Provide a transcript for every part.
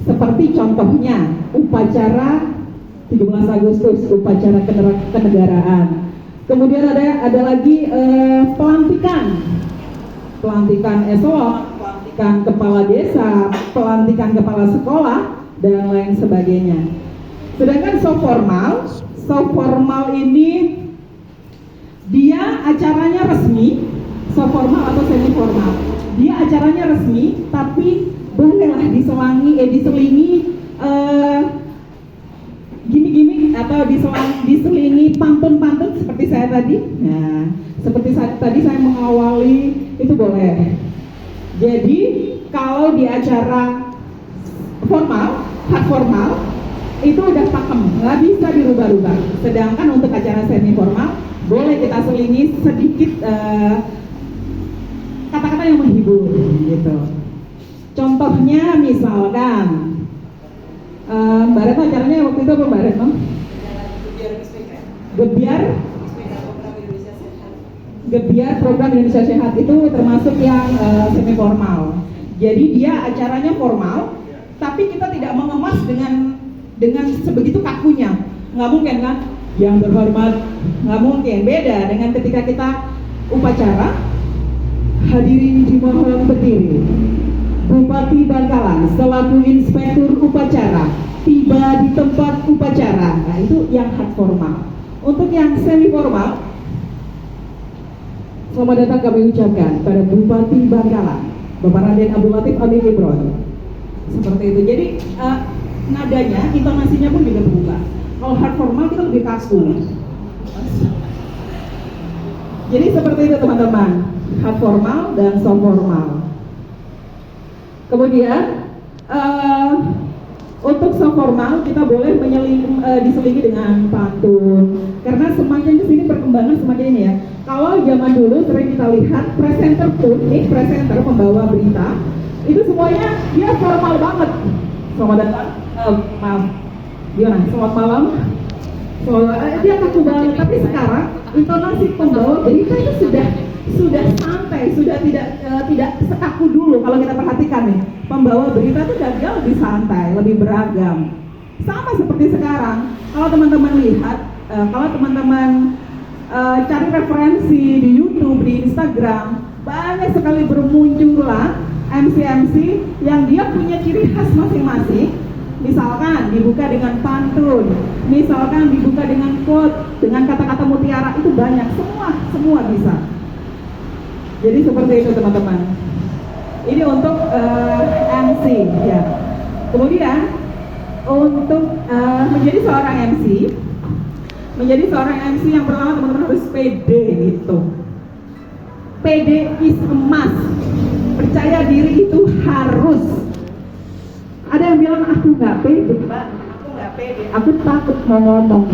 Seperti contohnya upacara 17 Agustus, upacara kenegaraan. Kemudian ada lagi pelantikan eselon, pelantikan kepala desa, pelantikan kepala sekolah, dan lain sebagainya. Sedangkan so formal ini dia acaranya resmi, so formal atau semi formal. Dia acaranya resmi, tapi bolehlah diselingi gimmick atau diselingi pantun-pantun seperti saya tadi. Nah, seperti tadi saya mengawali itu boleh. Jadi kalau di acara hard formal itu udah pakem, nggak bisa dirubah-rubah. Sedangkan untuk acara semi formal boleh kita selingi sedikit kata-kata yang menghibur gitu. Contohnya misalkan Mbak Retno acaranya waktu itu apa Mbak Retno? Gebiar program Indonesia Sehat itu termasuk yang semi formal. Jadi dia acaranya formal, tapi kita tidak mengemas dengan sebegitu kakunya. Nggak mungkin kan? Yang terhormat, nggak mungkin. Beda dengan ketika kita upacara, hadirin dimohon berdiri. Bupati Bangkalan selaku inspektur upacara tiba di tempat upacara. Nah, itu yang hard formal. Untuk yang semi formal, selamat datang kami ucapkan pada Bupati Bangkalan, Bapak Raden Abdul Latif Amin Ibron. Seperti itu. Jadi nadanya, intonasinya pun juga berubah. Kalau hard formal kita lebih kaku. Jadi seperti itu teman-teman, hard formal dan soft formal. Kemudian untuk soft formal kita boleh diselingi dengan pantun, karena semakin kesini perkembangan semakin ini ya. Kalau zaman dulu sering kita lihat presenter pembawa berita itu semuanya dia formal banget. Selamat datang, selamat malam. Dia kaku banget. Tapi sekarang intonasi pembawa berita itu sudah santai, sudah tidak sekaku dulu. Kalau kita perhatikan nih, pembawa berita itu dia lebih santai, lebih beragam. Sama seperti sekarang. Kalau teman-teman lihat, kalau teman-teman cari referensi di YouTube, di Instagram, banyak sekali bermunculan MC yang dia punya ciri khas masing-masing. Misalkan dibuka dengan pantun, misalkan dibuka dengan quote, dengan kata-kata mutiara, itu banyak, semua bisa. Jadi seperti itu teman-teman. Ini untuk MC ya. Kemudian untuk menjadi seorang MC yang pertama teman-teman harus pede gitu. Pede is emas. Percaya diri itu harus. Ada yang bilang aku nggak pede, Mbak. Aku nggak pede. Aku takut mau ngomong.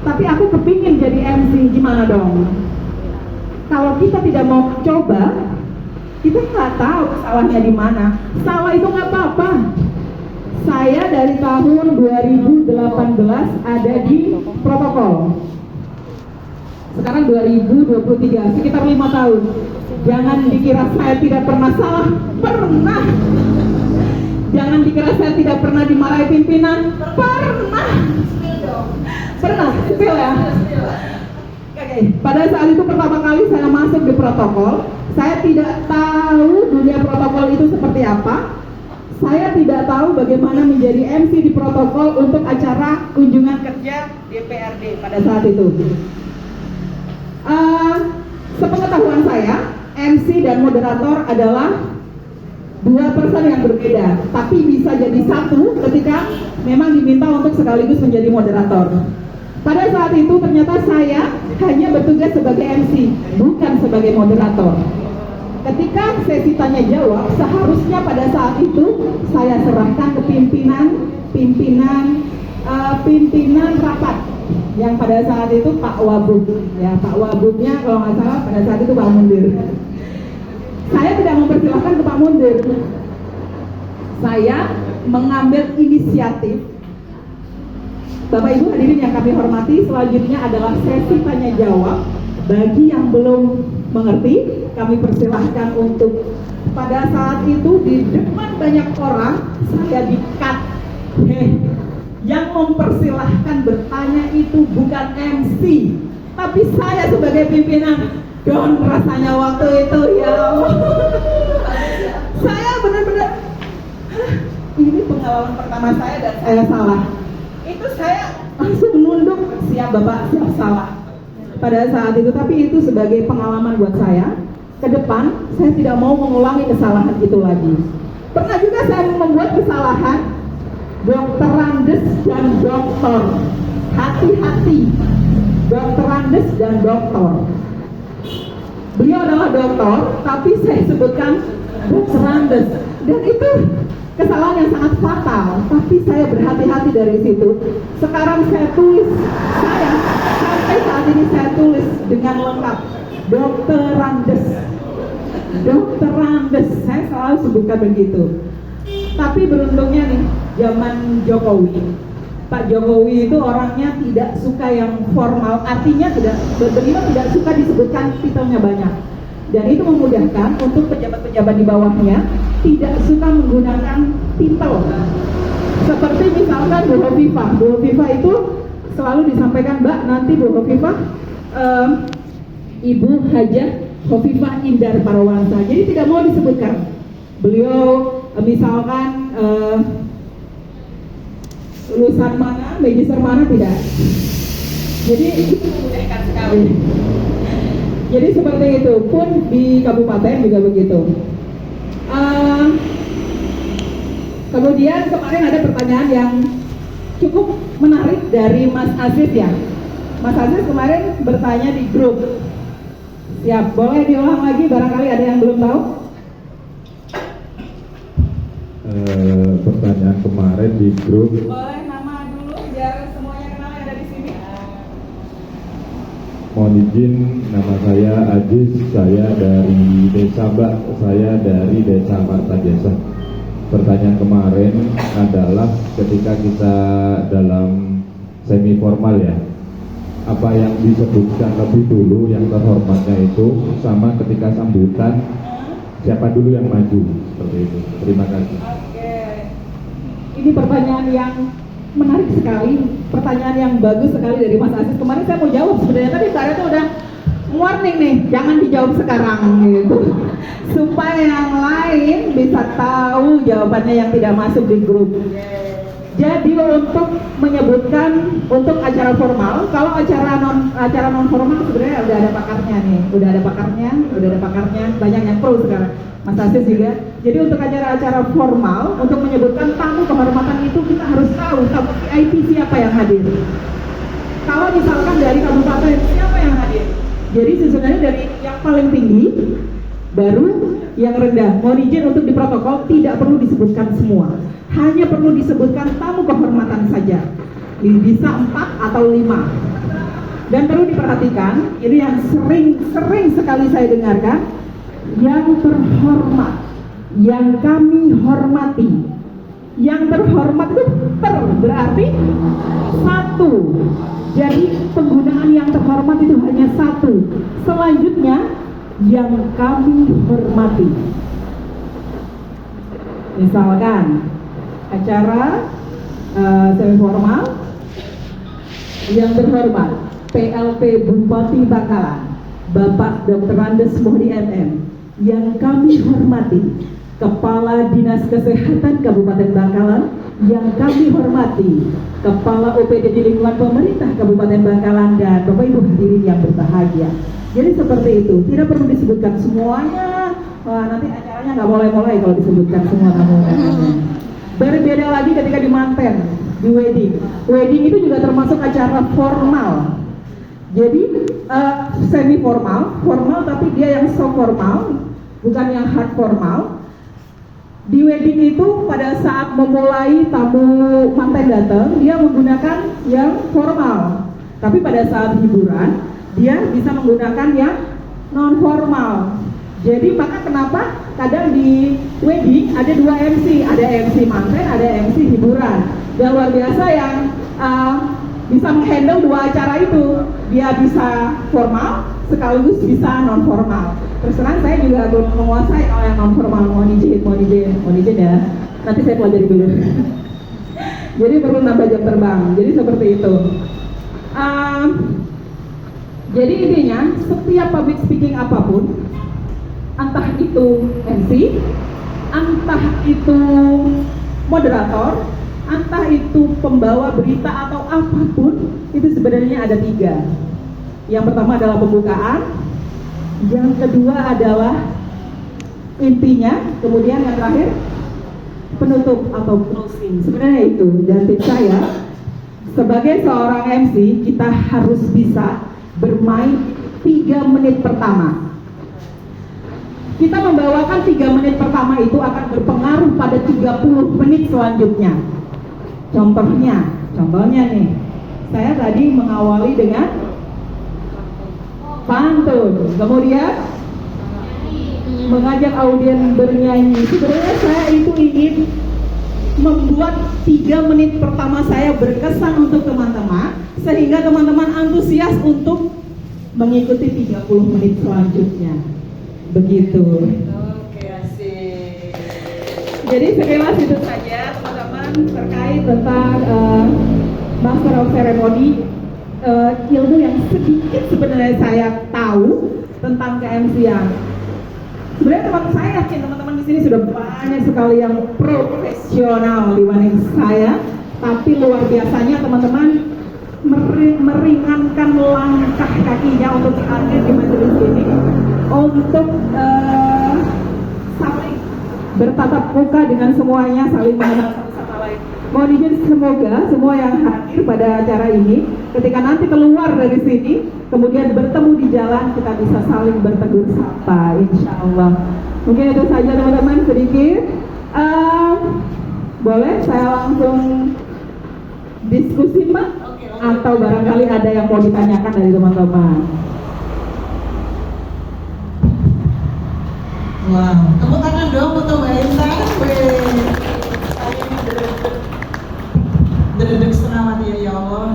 Tapi aku kepingin jadi MC, gimana dong? Kalau kita tidak mau coba, kita nggak tahu salahnya di mana. Salah itu nggak apa-apa. Saya dari tahun 2018 ada di protokol. Sekarang 2023, sekitar 5 tahun. Jangan dikira saya tidak pernah salah, pernah. Jangan dikira saya tidak pernah dimarahi pimpinan, pernah. Spill ya. Oke. Pada saat itu pertama kali saya masuk di protokol, saya tidak tahu dunia protokol itu seperti apa. Saya tidak tahu bagaimana menjadi MC di protokol untuk acara kunjungan kerja DPRD pada saat itu. Sepengetahuan saya, MC dan moderator adalah dua person yang berbeda, tapi bisa jadi satu ketika memang diminta untuk sekaligus menjadi moderator. Pada saat itu ternyata saya hanya bertugas sebagai MC, bukan sebagai moderator. Ketika sesi tanya jawab, seharusnya pada saat itu saya serahkan ke pimpinan rapat, yang pada saat itu Pak Wabub, ya Pak Wabubnya kalau nggak salah pada saat itu Pak Mundir. Saya tidak mempersilahkan ke Pak Mundir. Saya mengambil inisiatif. Bapak Ibu hadirin yang kami hormati, selanjutnya adalah sesi tanya jawab. Bagi yang belum mengerti, kami persilahkan untuk pada saat itu di depan banyak orang saya di-cut. Yang mempersilahkan bertanya itu bukan MC, tapi saya sebagai pimpinan. Don rasanya waktu itu, ya Allah. Saya benar-benar, ini pengalaman pertama saya dan saya salah. Itu saya langsung nunduk, siap Bapak, siap salah. Pada saat itu, tapi itu sebagai pengalaman buat saya. Ke depan, saya tidak mau mengulangi kesalahan itu lagi. Pernah juga saya membuat kesalahan, Dokter Andes dan dokter. Hati-hati, Dokter Andes dan dokter. Beliau adalah dokter, tapi saya sebutkan Dokter Andes. Dan itu kesalahan yang sangat fatal, tapi saya berhati-hati dari situ. Sekarang saya tulis, sampai saat ini saya tulis dengan lengkap Dokter Andes. Dokter Andes, saya selalu sebutkan begitu. Tapi beruntungnya nih, zaman Jokowi, Pak Jokowi itu orangnya tidak suka yang formal, artinya beliau tidak suka disebutkan titelnya banyak. Dan itu memudahkan untuk pejabat-pejabat di bawahnya tidak suka menggunakan titel. Seperti misalkan Bu Hovifah. Bu Hovifah itu selalu disampaikan, Mbak, nanti Bu Hovifah Ibu Hajah Hovifah Indar Parawansa. Jadi tidak mau disebutkan. Beliau misalkan lulusan mana, magister mana, tidak. Jadi itu memudahkan sekali. Jadi seperti itu, pun di kabupaten juga begitu. Kemudian kemarin ada pertanyaan yang cukup menarik dari Mas Aziz ya. Mas Aziz kemarin bertanya di grup. Siap, boleh diulang lagi barangkali ada yang belum tahu? Pertanyaan kemarin di grup. Boleh nama dulu biar semuanya kenal yang ada di sini. Mohon izin, nama saya Aziz, saya dari Desa Mbak, saya dari Desa Marta Desa. Pertanyaan kemarin adalah ketika kita dalam semi formal ya, apa yang disebutkan lebih dulu yang terhormatnya itu sama ketika sambutan siapa dulu yang maju, seperti itu. Terima kasih. Oke. Ini pertanyaan yang menarik sekali, pertanyaan yang bagus sekali dari Mas Aziz. Kemarin saya mau jawab sebenarnya, tapi Mbak Reta udah warning nih, jangan dijawab sekarang gitu, supaya yang lain bisa tahu jawabannya yang tidak masuk di grup. Jadi untuk menyebutkan untuk acara formal, kalau acara non formal sebenarnya udah ada pakarnya nih, udah ada pakarnya, banyak yang pro sekarang. Mas Aziz juga. Jadi untuk acara-acara formal, untuk menyebutkan tamu kehormatan itu kita harus tahu tamu VIP siapa yang hadir. Kalau misalkan dari kabupaten siapa yang hadir? Jadi sebenarnya dari yang paling tinggi, baru yang rendah. Mohon izin untuk di protokol tidak perlu disebutkan semua. Hanya perlu disebutkan tamu kehormatan saja. Bisa 4 atau 5. Dan perlu diperhatikan, ini yang sering sekali saya dengarkan, yang terhormat, yang kami hormati. Yang terhormat itu berarti 1. Jadi penggunaan yang terhormat itu hanya 1. Selanjutnya yang kami hormati. Misalkan acara semi formal, yang terhormat PLT Bupati Bangkalan Bapak Dr. Andes Mohdi MM. Yang kami hormati Kepala Dinas Kesehatan Kabupaten Bangkalan. Yang kami hormati Kepala OPD di lingkungan pemerintah Kabupaten Bangkalan dan Bapak Ibu hadirin yang berbahagia. Jadi seperti itu, tidak perlu disebutkan semuanya. Wah, nanti acaranya nggak mulai-mulai kalau disebutkan semua tamu. Berbeda lagi ketika di manten, di wedding. Wedding itu juga termasuk acara formal. Jadi semi formal, formal tapi dia yang soft formal, bukan yang hard formal. Di wedding itu pada saat memulai tamu manten datang, dia menggunakan yang formal. Tapi pada saat hiburan, dia bisa menggunakan yang non formal. Jadi maka kenapa kadang di wedding ada 2 MC, ada MC manten, ada MC hiburan. Dan luar biasa yang bisa menghandle 2 acara itu. dia bisa formal sekaligus bisa non formal. Terus terang saya juga belum menguasai kalau yang non formal, mohon izin ya. Nanti saya pelajari dulu. Jadi perlu nambah jam terbang. Jadi seperti itu. Jadi intinya setiap public speaking apapun, entah itu MC, entah itu moderator, entah itu pembawa berita atau apapun, itu sebenarnya ada 3. Yang pertama adalah pembukaan, yang kedua adalah intinya, kemudian yang terakhir penutup atau closing. Sebenarnya itu. Dan tips saya sebagai seorang MC, kita harus bisa bermain 3 menit pertama. Kita membawakan 3 menit pertama itu akan berpengaruh pada 30 menit selanjutnya. Contohnya nih, saya tadi mengawali dengan pantun, kemudian mengajak audiens bernyanyi. Sebenarnya saya itu ingin membuat 3 menit pertama saya berkesan untuk teman-teman, sehingga teman-teman antusias untuk mengikuti 30 menit selanjutnya. Begitu. Oke, asik. Jadi sekilas itu saja teman-teman terkait tentang Master of Ceremony, ilmu yang sedikit sebenarnya saya tahu tentang ke-MC-an. Sebenarnya saya yakin teman-teman di sini sudah banyak sekali yang profesional dibanding saya, tapi luar biasanya teman-teman meringankan langkah kakinya untuk hadir di majelis ini untuk saling bertatap muka dengan semuanya, saling mengenal satu sama lain. Mohon izin semoga semua yang hadir pada acara ini ketika nanti keluar dari sini kemudian bertemu di jalan kita bisa saling bertegur sapa, insya Allah. Mungkin itu saja teman-teman sedikit. Boleh saya langsung diskusi Mbak? Atau barangkali ada yang mau ditanyakan dari teman-teman? Wow, tepuk tangan dong untuk Mbak Intan.